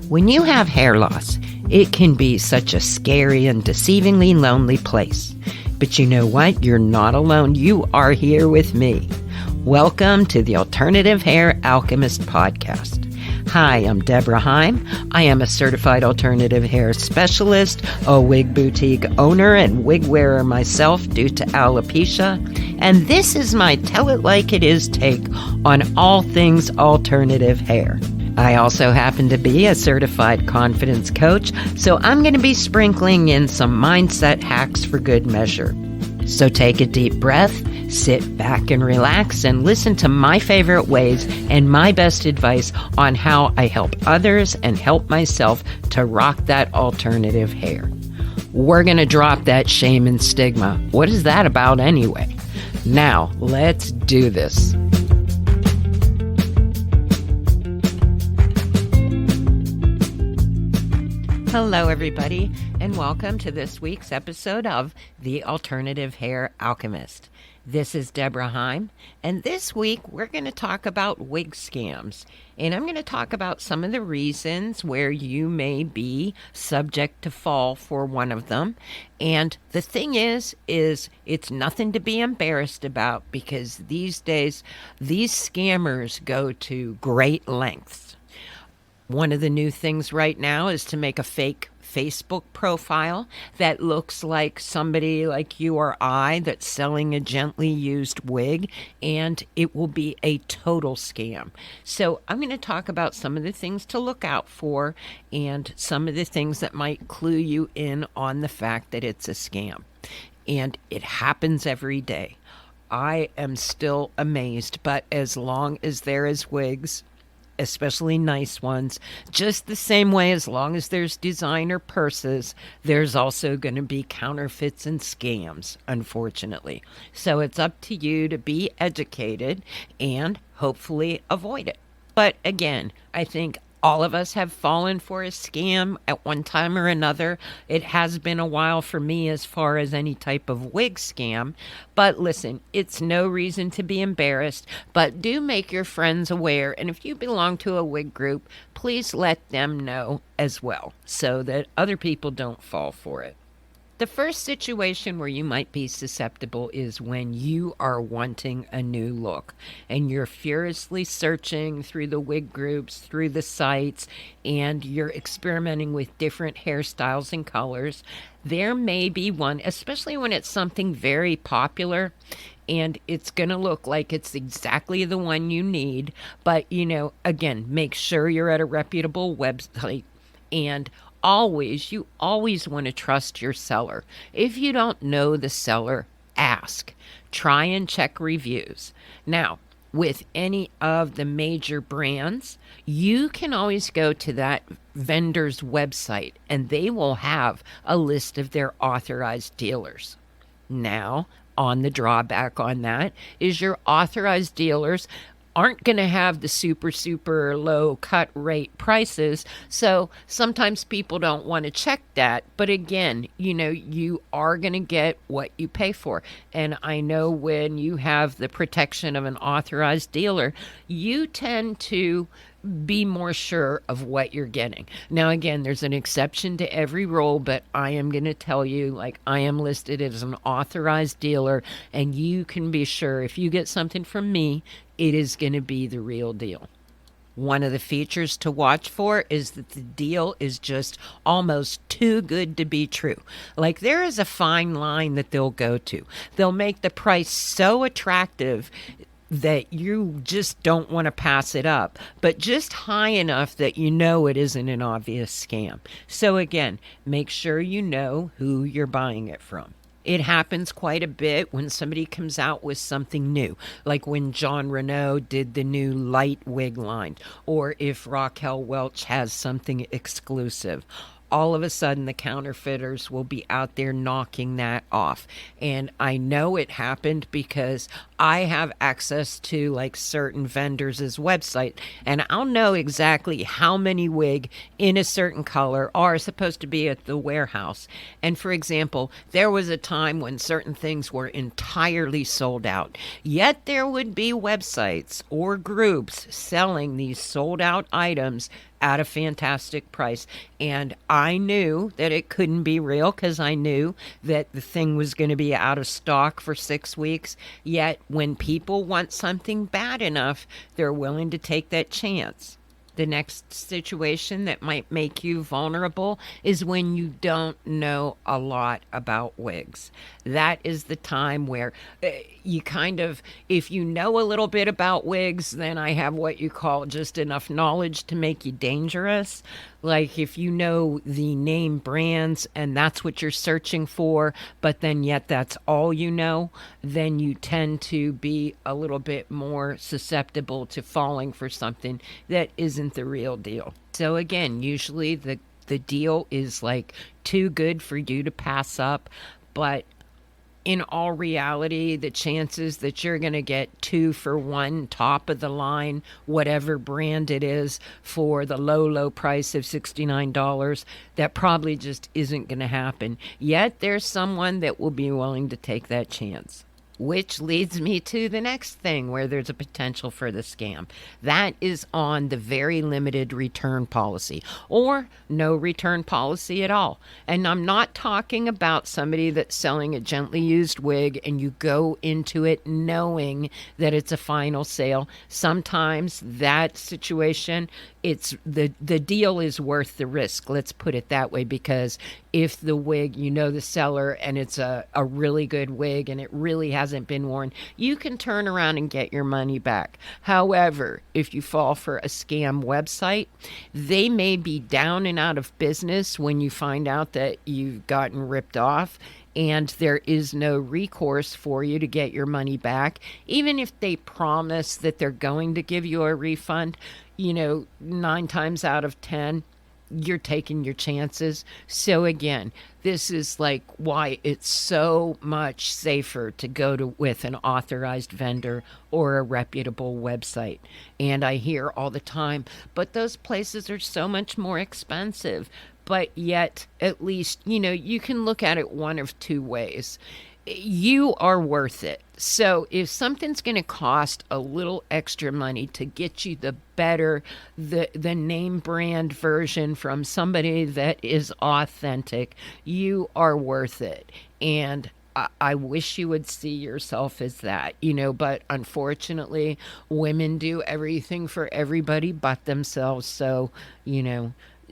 When you have hair loss, it can be such a scary and deceivingly lonely place. But you know what? You're not alone. You are here with me. Welcome to the Alternative Hair Alchemist podcast. Hi, I'm Deborah Heim. I am a certified alternative hair specialist, a wig boutique owner, and wig wearer myself due to alopecia. And this is my Tell It Like It Is take on all things alternative hair. I also happen to be a certified confidence coach, so I'm going to be sprinkling in some mindset hacks for good measure. So take a deep breath, sit back and relax, and listen to my favorite ways and my best advice on how I help others and help myself to rock that alternative hair. We're going to drop that shame and stigma. What is that about anyway? Now, let's do this. Hello, everybody, and welcome to this week's episode of The Alternative Hair Alchemist. This is Deborah Heim, and this week we're going to talk about wig scams, and I'm going to talk about some of the reasons where you may be subject to fall for one of them. And the thing is it's nothing to be embarrassed about, because these days these scammers go to great lengths. One of the new things right now is to make a fake Facebook profile that looks like somebody like you or I that's selling a gently used wig, and it will be a total scam. So I'm going to talk about some of the things to look out for and some of the things that might clue you in on the fact that it's a scam. And it happens every day. I am still amazed, but as long as there is wigs, especially nice ones, just the same way as long as there's designer purses, there's also going to be counterfeits and scams, unfortunately. So it's up to you to be educated and hopefully avoid it. But again, I think all of us have fallen for a scam at one time or another. It has been a while for me as far as any type of wig scam. But listen, it's no reason to be embarrassed, but do make your friends aware. And if you belong to a wig group, please let them know as well so that other people don't fall for it. The first situation where you might be susceptible is when you are wanting a new look and you're furiously searching through the wig groups, through the sites, and you're experimenting with different hairstyles and colors. There may be one, especially when it's something very popular, and it's going to look like it's exactly the one you need. But, again, make sure you're at a reputable website, and you always want to trust your seller. If you don't know the seller, ask. Try and check reviews. Now, with any of the major brands, you can always go to that vendor's website and they will have a list of their authorized dealers. Now, on the drawback on that is your authorized dealers aren't going to have the super low cut rate prices. So sometimes people don't want to check that. But again, you are going to get what you pay for. And I know when you have the protection of an authorized dealer, you tend to be more sure of what you're getting. Now, again, there's an exception to every rule, but I am going to tell you, like, I am listed as an authorized dealer, and you can be sure if you get something from me, it is going to be the real deal. One of the features to watch for is that the deal is just almost too good to be true. Like, there is a fine line that they'll go to. They'll make the price so attractive that you just don't want to pass it up, but just high enough that you know it isn't an obvious scam. So again, make sure you know who you're buying it from. It happens quite a bit when somebody comes out with something new, like when Jon Renau did the new light wig line, or if Raquel Welch has something exclusive. All of a sudden the counterfeiters will be out there knocking that off. And I know it happened because I have access to like certain vendors' website, and I'll know exactly how many wig in a certain color are supposed to be at the warehouse. And for example, there was a time when certain things were entirely sold out, yet there would be websites or groups selling these sold out items at a fantastic price. And I knew that it couldn't be real because I knew that the thing was going to be out of stock for 6 weeks. Yet, when people want something bad enough, they're willing to take that chance. The next situation that might make you vulnerable is when you don't know a lot about wigs. That is the time where you kind of, if you know a little bit about wigs, then I have what you call just enough knowledge to make you dangerous. Like if you know the name brands and that's what you're searching for, but then yet that's all you know, then you tend to be a little bit more susceptible to falling for something that isn't the real deal. So again, usually the deal is like too good for you to pass up, but in all reality, the chances that you're going to get 2 for 1 top of the line, whatever brand it is, for the low price of $69, that probably just isn't going to happen. Yet there's someone that will be willing to take that chance. Which leads me to the next thing where there's a potential for the scam. That is on the very limited return policy or no return policy at all. And I'm not talking about somebody that's selling a gently used wig and you go into it knowing that it's a final sale. Sometimes that situation, it's the deal is worth the risk. Let's put it that way, because if the wig, you know the seller, and it's a really good wig and it really hasn't been worn, you can turn around and get your money back. However, if you fall for a scam website, they may be down and out of business when you find out that you've gotten ripped off, and there is no recourse for you to get your money back. Even if they promise that they're going to give you a refund, 9 times out of 10, you're taking your chances. So again, this is like why it's so much safer to go to with an authorized vendor or a reputable website. And I hear all the time, but those places are so much more expensive. But yet, at least, you can look at it one of 2 ways. You are worth it. So if something's going to cost a little extra money to get you the name brand version from somebody that is authentic, you are worth it. And I wish you would see yourself as that, but unfortunately, women do everything for everybody but themselves. So,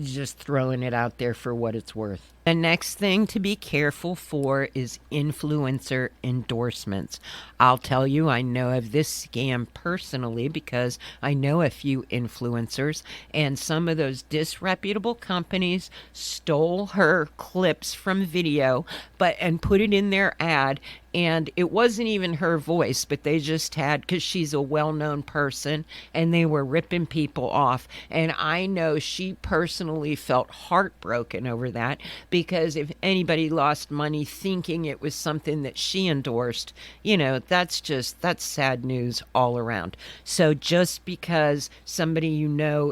just throwing it out there for what it's worth. The next thing to be careful for is influencer endorsements. I'll tell you, I know of this scam personally because I know a few influencers, and some of those disreputable companies stole her clips from video and put it in their ad. And it wasn't even her voice, but they just had, because she's a well-known person, and they were ripping people off. And I know she personally felt heartbroken over that, because if anybody lost money thinking it was something that she endorsed, that's sad news all around. So just because somebody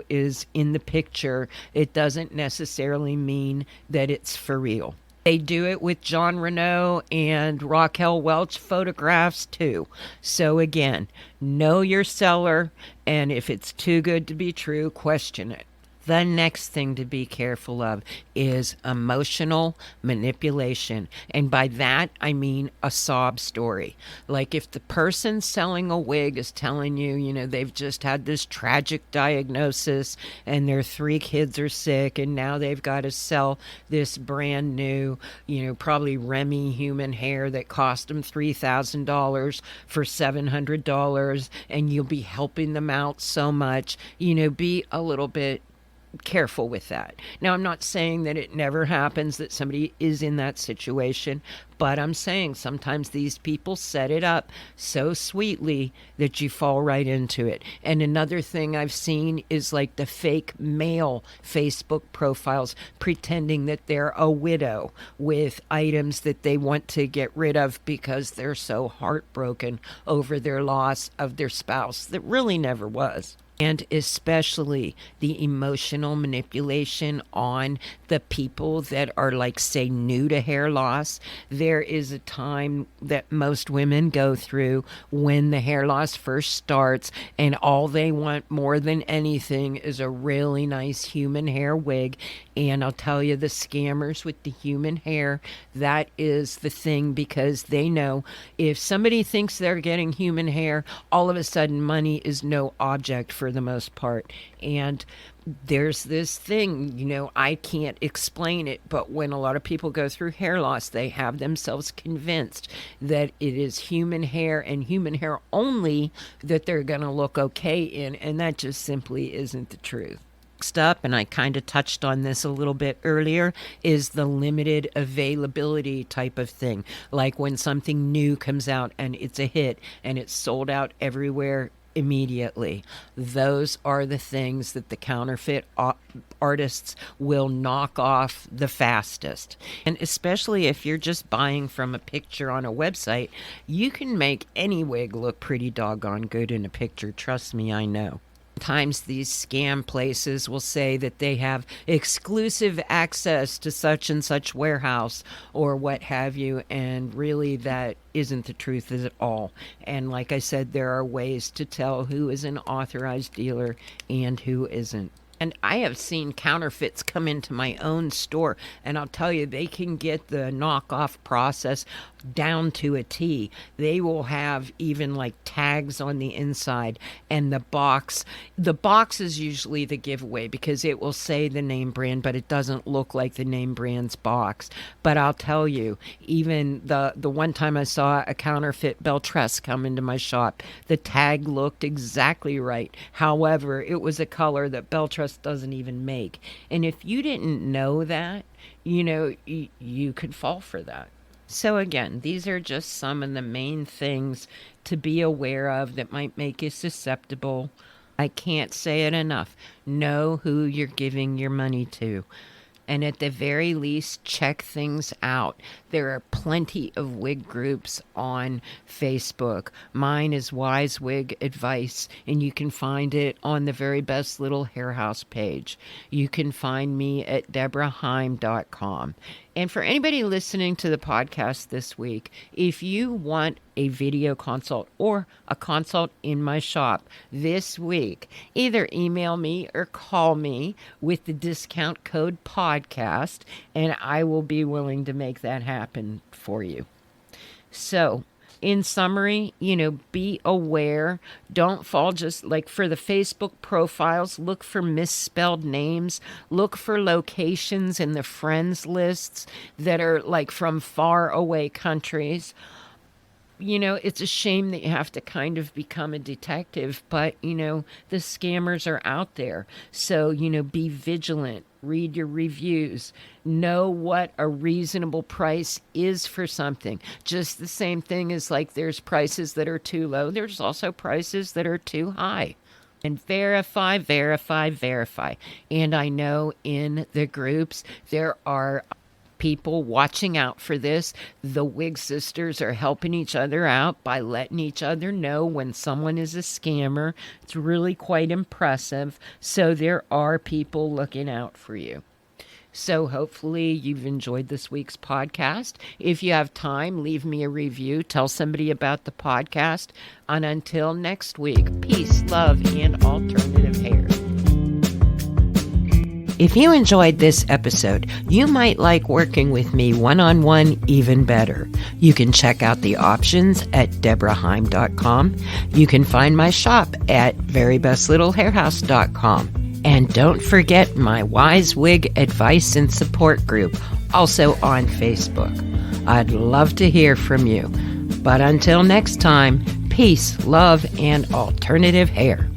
is in the picture, it doesn't necessarily mean that it's for real. They do it with John Renault and Raquel Welch photographs too. So again, know your seller, and if it's too good to be true, question it. The next thing to be careful of is emotional manipulation. And by that, I mean a sob story. Like if the person selling a wig is telling you, they've just had this tragic diagnosis and their 3 kids are sick and now they've got to sell this brand new, probably Remy human hair that cost them $3,000 for $700, and you'll be helping them out so much, be a little bit careful with that. Now, I'm not saying that it never happens that somebody is in that situation, but I'm saying sometimes these people set it up so sweetly that you fall right into it. And another thing I've seen is like the fake male Facebook profiles pretending that they're a widow with items that they want to get rid of because they're so heartbroken over their loss of their spouse that really never was. And especially the emotional manipulation on the people that are, like, say, new to hair loss. There is a time that most women go through when the hair loss first starts, and all they want more than anything is a really nice human hair wig. And I'll tell you, the scammers with the human hair, that is the thing, because they know if somebody thinks they're getting human hair, all of a sudden money is no object for the most part. And there's this thing, I can't explain it, but when a lot of people go through hair loss, they have themselves convinced that it is human hair and human hair only that they're going to look okay in, and that just simply isn't the truth. Next up, and I kind of touched on this a little bit earlier, is the limited availability type of thing. Like when something new comes out and it's a hit and it's sold out everywhere immediately. Those are the things that the counterfeit artists will knock off the fastest. And especially if you're just buying from a picture on a website, you can make any wig look pretty doggone good in a picture. Trust me, I know. Sometimes these scam places will say that they have exclusive access to such and such warehouse or what have you, and really that isn't the truth at all. And like I said, there are ways to tell who is an authorized dealer and who isn't. And I have seen counterfeits come into my own store, and I'll tell you, they can get the knockoff process down to a T. They will have even like tags on the inside, and the box is usually the giveaway because it will say the name brand, but it doesn't look like the name brand's box. But I'll tell you, even the one time I saw a counterfeit Beltress come into my shop, the tag looked exactly right. However, it was a color that Beltress doesn't even make. And if you didn't know that, you could fall for that. So again, these are just some of the main things to be aware of that might make you susceptible. I can't say it enough. Know who you're giving your money to. And at the very least, check things out. There are plenty of wig groups on Facebook. Mine is Wise Wig Advice, and you can find it on the Very Best Little Hair House page. You can find me at DeborahHeim.com. And for anybody listening to the podcast this week, if you want a video consult or a consult in my shop this week, either email me or call me with the discount code podcast, and I will be willing to make that happen for you. So, in summary, be aware. Don't fall just like for the Facebook profiles. Look for misspelled names. Look for locations in the friends lists that are like from far away countries. It's a shame that you have to kind of become a detective, but, the scammers are out there. So, be vigilant. Read your reviews. Know what a reasonable price is for something. Just the same thing as like there's prices that are too low. There's also prices that are too high. And verify, verify, verify. And I know in the groups there are people watching out for this. The Wig Sisters are helping each other out by letting each other know when someone is a scammer. It's really quite impressive. So there are people looking out for you. So hopefully you've enjoyed this week's podcast. If you have time, leave me a review. Tell somebody about the podcast. And until next week, peace, love, and alternative hair. If you enjoyed this episode, you might like working with me one-on-one even better. You can check out the options at DeborahHeim.com. You can find my shop at verybestlittlehairhouse.com. And don't forget my Wise Wig Advice and Support group, also on Facebook. I'd love to hear from you. But until next time, peace, love, and alternative hair.